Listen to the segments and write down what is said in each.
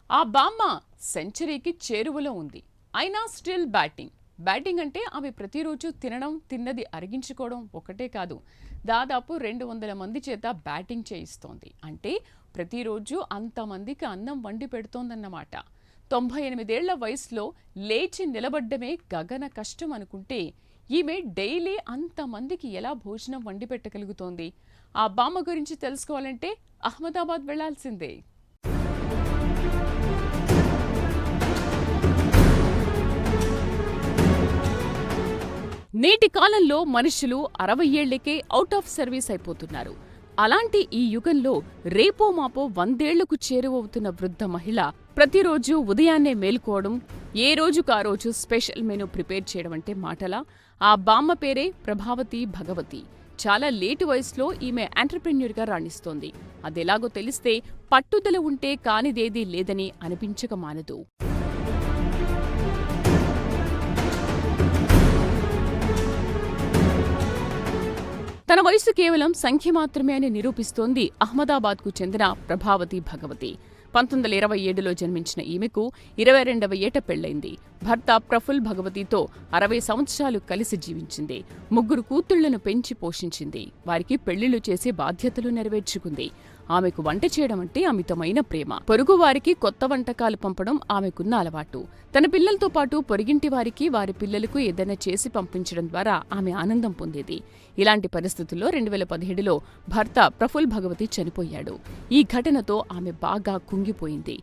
ఆ బామ్మ సెంచరీకి చేరువలో ఉంది. అయినా స్టిల్ బ్యాటింగ్ అంటే ఆమె ప్రతిరోజు తిన్నది అరిగించుకోవడం ఒకటే కాదు, దాదాపు 200 మంది చేత బ్యాటింగ్ చేయిస్తోంది. అంటే ప్రతిరోజు అంతమందికి అన్నం వండి పెడుతోందన్నమాట. 98 ఏళ్ల వయసులో లేచి నిలబడ్డమే గగన కష్టం అనుకుంటే, ఈమె డైలీ అంతమందికి ఎలా భోజనం వండి పెట్టగలుగుతోంది? ఆ బామ్మ గురించి తెలుసుకోవాలంటే అహ్మదాబాద్ వెళ్లాల్సిందే. నేటి కాలంలో మనుషులు 60 ఏళ్లకే అవుట్ ఆఫ్ సర్వీస్ అయిపోతున్నారు. అలాంటి ఈ యుగంలో రేపో మాపో 100 ఏళ్లకు చేరువవుతున్న వృద్ధ మహిళ ప్రతిరోజు ఉదయాన్నే మేలుకోవడం, ఏ రోజుకా రోజు స్పెషల్ మెనూ ప్రిపేర్ చేయడం అంటే మాటలా? ఆ బామ్మ పేరే ప్రభావతి భగవతి. చాలా లేటు వయసులో ఈమె ఎంటర్‌ప్రెన్యూర్‌గా రాణిస్తోంది. అదెలాగో తెలిస్తే పట్టుదల ఉంటే కానిదేదీ లేదని అనిపించక మానదు. తన వయసు కేవలం సంఖ్య మాత్రమే అని నిరూపిస్తోంది అహ్మదాబాద్కు చెందిన ప్రభావతి భగవతి. 1927లో జన్మించిన ఈమెకు 22వ ఏట పెళ్లైంది. భర్త ప్రఫుల్ భగవతితో 60 సంవత్సరాలు కలిసి జీవించింది. 3 కూతుళ్లను పెంచి పోషించింది. వారికి పెళ్లిళ్లు చేసి బాధ్యతలు నెరవేర్చుకుంది. ఆమెకు వంట చేయడం అంటే అమితమైన ప్రేమ. పొరుగువారికి కొత్త వంటకాలు పంపడం ఆమెకున్న అలవాటు. తన పిల్లలతో పాటు పొరిగింటి వారికి, వారి పిల్లలకు ఏదైనా చేసి పంపించడం ద్వారా ఆమె ఆనందం పొందేది. ఇలాంటి పరిస్థితుల్లో 2017లో భర్త ప్రఫుల్ భగవతి చనిపోయాడు. ఈ ఘటనతో ఆమె బాగా కుంగిపోయింది.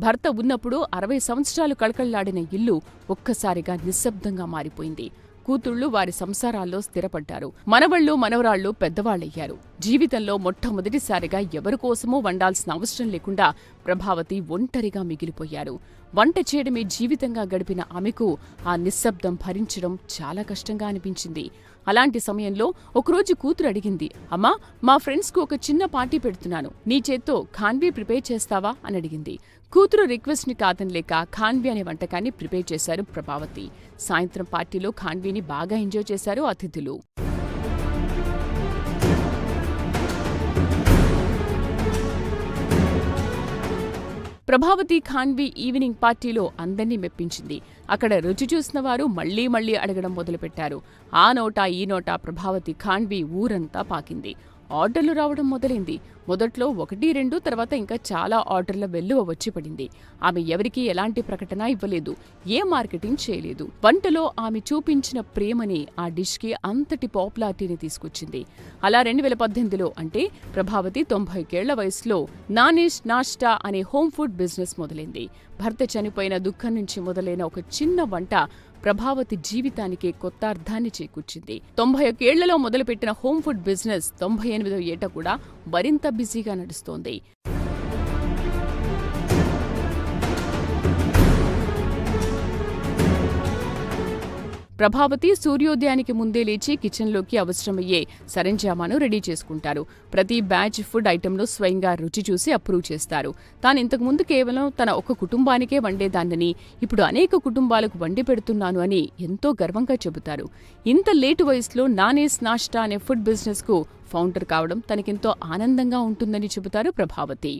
భర్త ఉన్నప్పుడు 60 సంవత్సరాలు కళకళ్లాడిన ఇల్లు ఒక్కసారిగా నిశ్శబ్దంగా మారిపోయింది. కూతుళ్లు వారి సంసారాల్లో స్థిరపడ్డారు. మనవళ్లు మనవరాళ్లు పెద్దవాళ్లయ్యారు. జీవితంలో మొట్టమొదటిసారిగా ఎవరికోసమూ వండాల్సిన అవసరం లేకుండా ప్రభావతి ఒంటరిగా మిగిలిపోయారు. వంట చేయడమే జీవితంగా గడిపిన ఆమెకు ఆ నిశ్శబ్దం భరించడం చాలా కష్టంగా అనిపించింది. అలాంటి సమయంలో ఒకరోజు కూతురు అడిగింది, అమ్మా, మా ఫ్రెండ్స్కు ఒక చిన్న పార్టీ పెడుతున్నాను, నీ చేత్తో ఖాన్వీ ప్రిపేర్ చేస్తావా అని అడిగింది. కూతురు రిక్వెస్ట్ని కాదనలేక ఖాన్వీ అనే వంటకాన్ని ప్రిపేర్ చేశారు ప్రభావతి. సాయంత్రం పార్టీలో ఖాన్వీని బాగా ఎంజాయ్ చేశారు అతిథులు. ప్రభావతి ఖాన్వీ ఈవినింగ్ పార్టీలో అందర్నీ మెప్పించింది. అక్కడ రుచి చూసిన వారు మళ్లీ మళ్లీ అడగడం మొదలుపెట్టారు. ఆ నోటా ఈ నోటా ప్రభావతి ఖాన్వీ ఊరంతా పాకింది. ఆర్డర్లు రావడం మొదలైంది. మొదట్లో 1, 2, తర్వాత ఇంకా చాలా ఆర్డర్ల వెల్లువ వచ్చి పడింది. ఆమె ఎవరికీ ఎలాంటి ప్రకటన ఇవ్వలేదు, ఏ మార్కెటింగ్ చేయలేదు. వంటలో ఆమె చూపించిన ప్రేమని ఆ డిష్కి అంతటి పాపులారిటీని తీసుకొచ్చింది. అలా 2018లో అంటే ప్రభావతి 90 ఏళ్ల వయసులో నానేష్ నాష్టా అనే హోమ్ ఫుడ్ బిజినెస్ మొదలైంది. భర్త చనిపోయిన దుఃఖం నుంచి మొదలైన ఒక చిన్న వంట ప్రభావతి జీవితానికి కొత్త అర్థాన్ని చేకూర్చింది. 91 ఏళ్లలో మొదలుపెట్టిన హోమ్ ఫుడ్ బిజినెస్ 98వ ఏట కూడా మరింత బిజీగా నడుస్తోంది. ప్రభావతి సూర్యోదయానికి ముందే లేచి కిచెన్లోకి అవసరమయ్యే సరంజామాను రెడీ చేసుకుంటారు. ప్రతి బ్యాచ్ ఫుడ్ ఐటెంను స్వయంగా రుచి చూసి అప్రూవ్ చేస్తారు. తాను ఇంతకుముందు కేవలం తన ఒక్క కుటుంబానికే వండేదాన్నని, ఇప్పుడు అనేక కుటుంబాలకు వండి పెడుతున్నాను అని ఎంతో గర్వంగా చెబుతారు. ఇంత లేటు వయసులో నానేష్ నాష్టా అనే ఫుడ్ బిజినెస్కు ఫౌండర్ కావడం తనకెంతో ఆనందంగా ఉంటుందని చెబుతారు ప్రభావతి.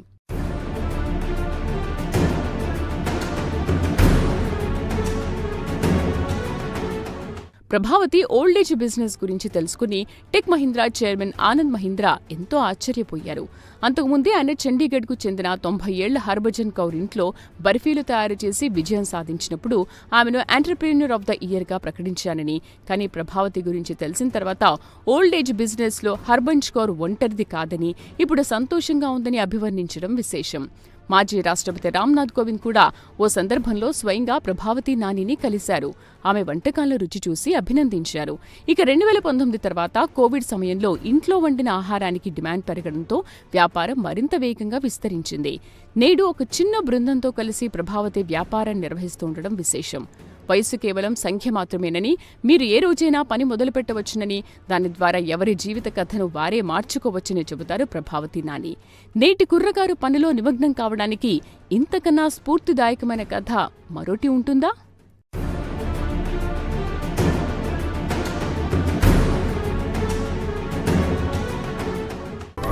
ప్రభావతి ఓల్డేజ్ బిజినెస్ గురించి తెలుసుకుని టెక్ మహీంద్రా చైర్మన్ ఆనంద్ మహీంద్రా ఎంతో ఆశ్చర్యపోయారు. అంతకుముందే ఆయన చండీగఢ్కు చెందిన 90 ఏళ్ల హర్భజన్ కౌర్ ఇంట్లో బర్ఫీలు తయారు చేసి విజయం సాధించినప్పుడు ఆమెను ఎంటర్‌ప్రెన్యూర్ ఆఫ్ ద ఇయర్గా ప్రకటించానని, కానీ ప్రభావతి గురించి తెలిసిన తర్వాత ఓల్డేజ్ బిజినెస్లో హర్భంజ్ కౌర్ ఒంటరిది కాదని, ఇప్పుడు సంతోషంగా ఉందని అభివర్ణించడం విశేషం. మాజీ రాష్ట్రపతి రామ్నాథ్ కోవింద్ కూడా ఓ సందర్భంలో స్వయంగా ప్రభావతి నానిని కలిశారు. ఆమె వంటకాలను రుచి చూసి అభినందించారు. ఇక 2019 తర్వాత కోవిడ్ సమయంలో ఇంట్లో వండిన ఆహారానికి డిమాండ్ పెరగడంతో వ్యాపారం మరింత వేగంగా విస్తరించింది. నేడు ఒక చిన్న బృందంతో కలిసి ప్రభావతి వ్యాపారం నిర్వహిస్తుండడం విశేషం. వయసు కేవలం సంఖ్య మాత్రమేనని, మీరు ఏ రోజైనా పని మొదలుపెట్టవచ్చునని, దాని ద్వారా ఎవరి జీవిత కథను వారే మార్చుకోవచ్చని చెబుతారు ప్రభావతి నాని. నేటి కుర్రగారు పనిలో నిమగ్నం కావడానికి ఇంతకన్నా స్ఫూర్తిదాయకమైన కథ మరోటి ఉంటుందా?